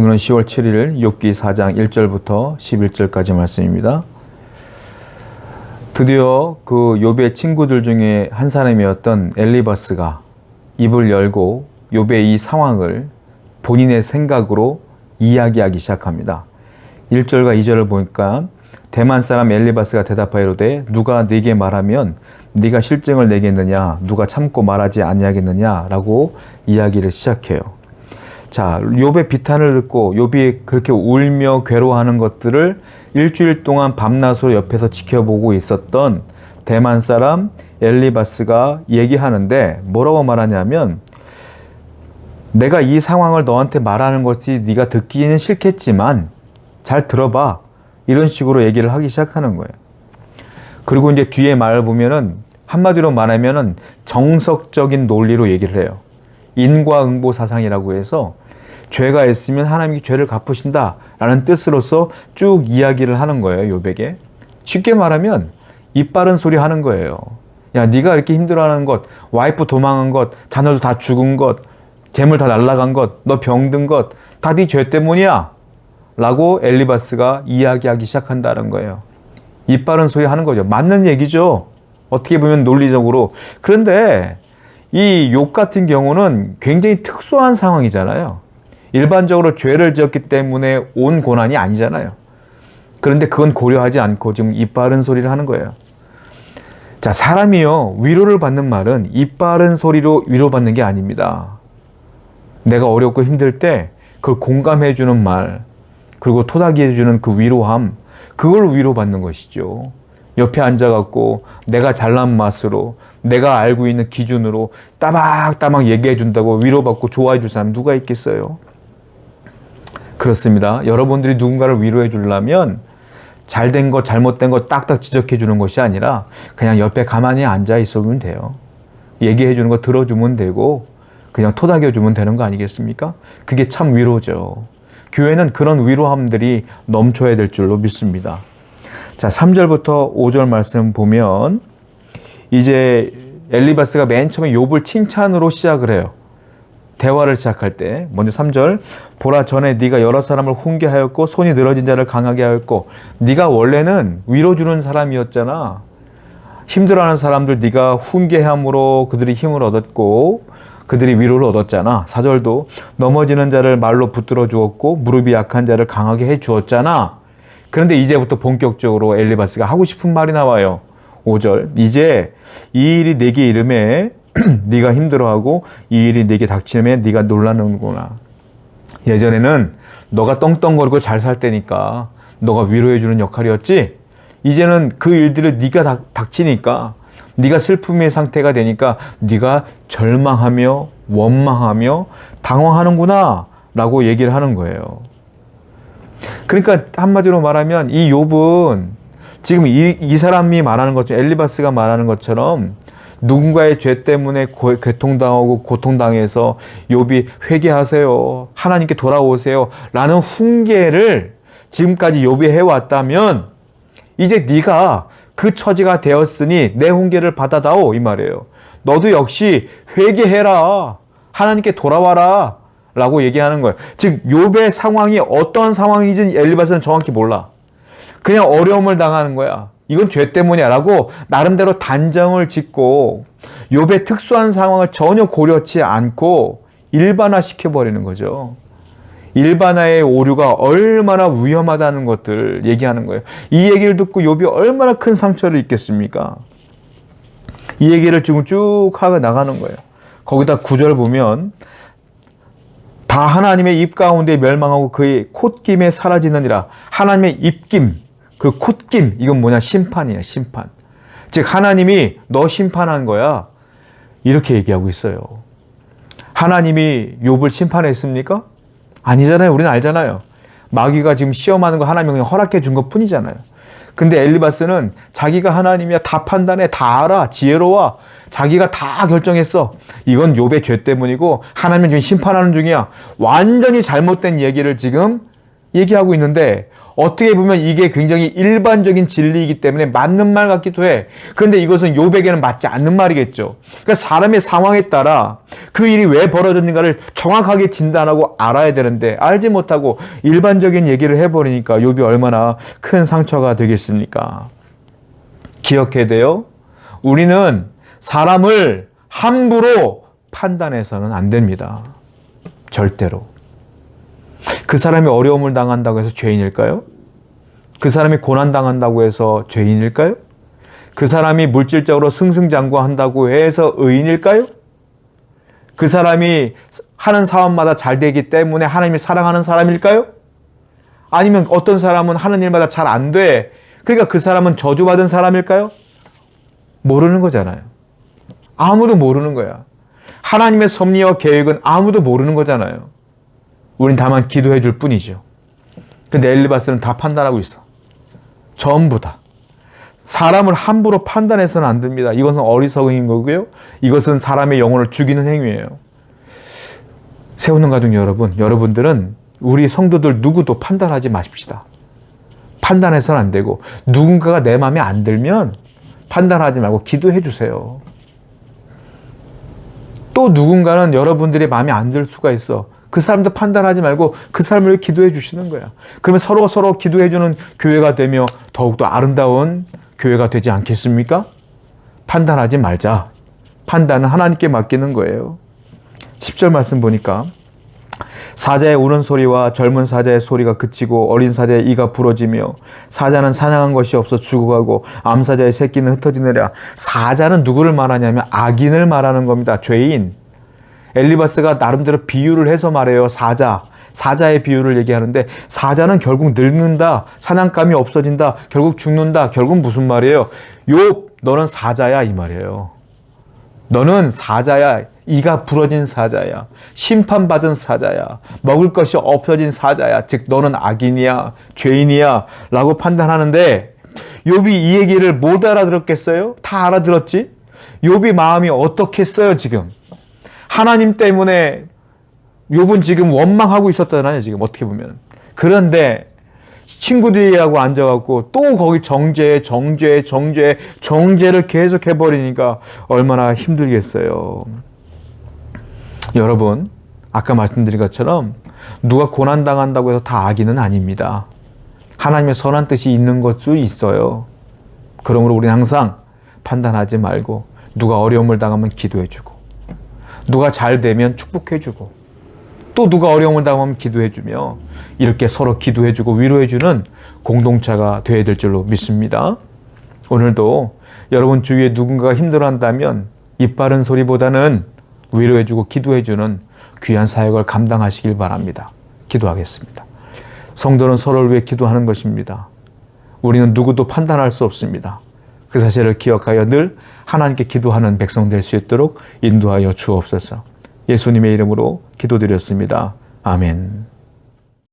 오늘은 10월 7일 욥기 4장 1절부터 11절까지 말씀입니다. 드디어 그 욥의 친구들 중에 한 사람이었던 엘리바스가 입을 열고 욥의 이 상황을 본인의 생각으로 이야기하기 시작합니다. 1절과 2절을 보니까 대만 사람 엘리바스가 대답하여 이르되 누가 네게 말하면 네가 실증을 내겠느냐, 누가 참고 말하지 아니하겠느냐라고 이야기를 시작해요. 자, 욥의 비탄을 듣고 욥이 그렇게 울며 괴로워하는 것들을 일주일 동안 밤낮으로 옆에서 지켜보고 있었던 대만 사람 엘리바스가 얘기하는데 뭐라고 말하냐면, 내가 이 상황을 너한테 말하는 것이 네가 듣기는 싫겠지만 잘 들어봐, 이런 식으로 얘기를 하기 시작하는 거예요. 그리고 이제 뒤에 말을 보면은 한마디로 말하면은 정석적인 논리로 얘기를 해요. 인과응보 사상이라고 해서 죄가 있으면 하나님이 죄를 갚으신다 라는 뜻으로서 쭉 이야기를 하는 거예요. 욥에게. 쉽게 말하면 입 바른 소리 하는 거예요. 야, 네가 이렇게 힘들어하는 것, 와이프 도망한 것, 자녀도 다 죽은 것, 재물 다 날라간 것, 너 병든 것, 다 네 죄 때문이야 라고 엘리바스가 이야기하기 시작한다는 거예요. 입 바른 소리 하는 거죠. 맞는 얘기죠. 어떻게 보면 논리적으로. 그런데 이 욥 같은 경우는 굉장히 특수한 상황이잖아요. 일반적으로 죄를 지었기 때문에 온 고난이 아니잖아요. 그런데 그건 고려하지 않고 지금 입 바른 소리를 하는 거예요. 자, 사람이요, 위로를 받는 말은 입 바른 소리로 위로받는 게 아닙니다. 내가 어렵고 힘들 때 그걸 공감해주는 말, 그리고 토닥여주는 그 위로함, 그걸 위로받는 것이죠. 옆에 앉아갖고 내가 잘난 맛으로, 내가 알고 있는 기준으로 따박따박 얘기해준다고 위로받고 좋아해줄 사람 누가 있겠어요? 그렇습니다. 여러분들이 누군가를 위로해 주려면 잘된 것, 잘못된 것 딱딱 지적해 주는 것이 아니라 그냥 옆에 가만히 앉아 있으면 돼요. 얘기해 주는 거 들어주면 되고 그냥 토닥여 주면 되는 거 아니겠습니까? 그게 참 위로죠. 교회는 그런 위로함들이 넘쳐야 될 줄로 믿습니다. 자, 3절부터 5절 말씀 보면 이제 엘리바스가 맨 처음에 욥을 칭찬으로 시작을 해요. 대화를 시작할 때 먼저 3절, 보라, 전에 네가 여러 사람을 훈계하였고 손이 늘어진 자를 강하게 하였고, 네가 원래는 위로주는 사람이었잖아. 힘들어하는 사람들 네가 훈계함으로 그들이 힘을 얻었고 그들이 위로를 얻었잖아. 4절도 넘어지는 자를 말로 붙들어 주었고 무릎이 약한 자를 강하게 해 주었잖아. 그런데 이제부터 본격적으로 엘리바스가 하고 싶은 말이 나와요. 5절, 이제 이 일이 내게 이름에 네가 힘들어하고 이 일이 내게 닥치면 네가 놀라는구나. 예전에는 너가 떵떵거리고 잘 살 때니까 너가 위로해주는 역할이었지. 이제는 그 일들을 네가 닥치니까, 네가 슬픔의 상태가 되니까 네가 절망하며 원망하며 당황하는구나 라고 얘기를 하는 거예요. 그러니까 한마디로 말하면 이 욥은 지금 이 사람이 말하는 것처럼, 엘리바스가 말하는 것처럼 누군가의 죄 때문에 괴통당하고 고통당해서 욥이 회개하세요, 하나님께 돌아오세요 라는 훈계를 지금까지 욥이 해왔다면 이제 네가 그 처지가 되었으니 내 훈계를 받아다오, 이 말이에요. 너도 역시 회개해라, 하나님께 돌아와라 라고 얘기하는 거예요. 즉 욥의 상황이 어떤 상황인지 엘리바스는 정확히 몰라. 그냥 어려움을 당하는 거야. 이건 죄 때문이야 라고 나름대로 단정을 짓고 욥의 특수한 상황을 전혀 고려치 않고 일반화시켜버리는 거죠. 일반화의 오류가 얼마나 위험하다는 것들 얘기하는 거예요. 이 얘기를 듣고 욥이 얼마나 큰 상처를 입겠습니까? 이 얘기를 지금 쭉 하고 나가는 거예요. 거기다 9절 보면 다 하나님의 입 가운데 멸망하고 그의 콧김에 사라지느니라. 하나님의 입김, 그 콧김, 이건 뭐냐? 심판이야, 심판. 즉 하나님이 너 심판한 거야, 이렇게 얘기하고 있어요. 하나님이 욥을 심판했습니까? 아니잖아요. 우리는 알잖아요. 마귀가 지금 시험하는 거 하나님이 그냥 허락해 준 것 뿐이잖아요. 근데 엘리바스는 자기가 하나님이야, 다 판단해, 다 알아, 지혜로워, 자기가 다 결정했어, 이건 욥의 죄 때문이고 하나님은 지금 심판하는 중이야, 완전히 잘못된 얘기를 지금 얘기하고 있는데 어떻게 보면 이게 굉장히 일반적인 진리이기 때문에 맞는 말 같기도 해. 그런데 이것은 욥에게는 맞지 않는 말이겠죠. 그러니까 사람의 상황에 따라 그 일이 왜 벌어졌는가를 정확하게 진단하고 알아야 되는데 알지 못하고 일반적인 얘기를 해버리니까 욥이 얼마나 큰 상처가 되겠습니까? 기억해야 돼요. 우리는 사람을 함부로 판단해서는 안 됩니다. 절대로. 그 사람이 어려움을 당한다고 해서 죄인일까요? 그 사람이 고난당한다고 해서 죄인일까요? 그 사람이 물질적으로 승승장구한다고 해서 의인일까요? 그 사람이 하는 사업마다 잘 되기 때문에 하나님이 사랑하는 사람일까요? 아니면 어떤 사람은 하는 일마다 잘 안 돼. 그러니까 그 사람은 저주받은 사람일까요? 모르는 거잖아요. 아무도 모르는 거야. 하나님의 섭리와 계획은 아무도 모르는 거잖아요. 우린 다만 기도해 줄 뿐이죠. 근데 엘리바스는 다 판단하고 있어. 전부 다. 사람을 함부로 판단해서는 안 됩니다. 이것은 어리석은 거고요. 이것은 사람의 영혼을 죽이는 행위예요. 세우는 가족 여러분, 여러분들은 우리 성도들 누구도 판단하지 마십시다. 판단해서는 안 되고 누군가가 내 마음에 안 들면 판단하지 말고 기도해 주세요. 또 누군가는 여러분들의 마음에 안 들 수가 있어. 그 사람도 판단하지 말고 그 사람을 위해 기도해 주시는 거야. 그러면 서로 기도해 주는 교회가 되며 더욱더 아름다운 교회가 되지 않겠습니까? 판단하지 말자. 판단은 하나님께 맡기는 거예요. 10절 말씀 보니까 사자의 우는 소리와 젊은 사자의 소리가 그치고 어린 사자의 이가 부러지며 사자는 사냥한 것이 없어 죽어가고 암사자의 새끼는 흩어지느라. 사자는 누구를 말하냐면 악인을 말하는 겁니다. 죄인. 엘리바스가 나름대로 비유를 해서 말해요. 사자의 비유를 얘기하는데 사자는 결국 늙는다. 사냥감이 없어진다. 결국 죽는다. 결국 무슨 말이에요? 욥, 너는 사자야 이 말이에요. 너는 사자야. 이가 부러진 사자야. 심판받은 사자야. 먹을 것이 없어진 사자야. 즉 너는 악인이야. 죄인이야. 라고 판단하는데 욥이 이 얘기를 못 알아들었겠어요? 다 알아들었지? 욥이 마음이 어떻겠어요 지금? 하나님 때문에 욥은 지금 원망하고 있었잖아요. 지금 어떻게 보면. 그런데 친구들이하고 앉아갖고 또 거기 정죄를 계속 해버리니까 얼마나 힘들겠어요. 여러분, 아까 말씀드린 것처럼 누가 고난당한다고 해서 다 악인은 아닙니다. 하나님의 선한 뜻이 있는 것도 있어요. 그러므로 우리는 항상 판단하지 말고 누가 어려움을 당하면 기도해주고 누가 잘 되면 축복해주고 또 누가 어려움을 당하면 기도해주며 이렇게 서로 기도해주고 위로해주는 공동체가 되어야 될 줄로 믿습니다. 오늘도 여러분 주위에 누군가가 힘들어한다면 입 바른 소리보다는 위로해주고 기도해주는 귀한 사역을 감당하시길 바랍니다. 기도하겠습니다. 성도는 서로를 위해 기도하는 것입니다. 우리는 누구도 판단할 수 없습니다. 그 사실을 기억하여 늘 하나님께 기도하는 백성 될 수 있도록 인도하여 주옵소서. 예수님의 이름으로 기도드렸습니다. 아멘.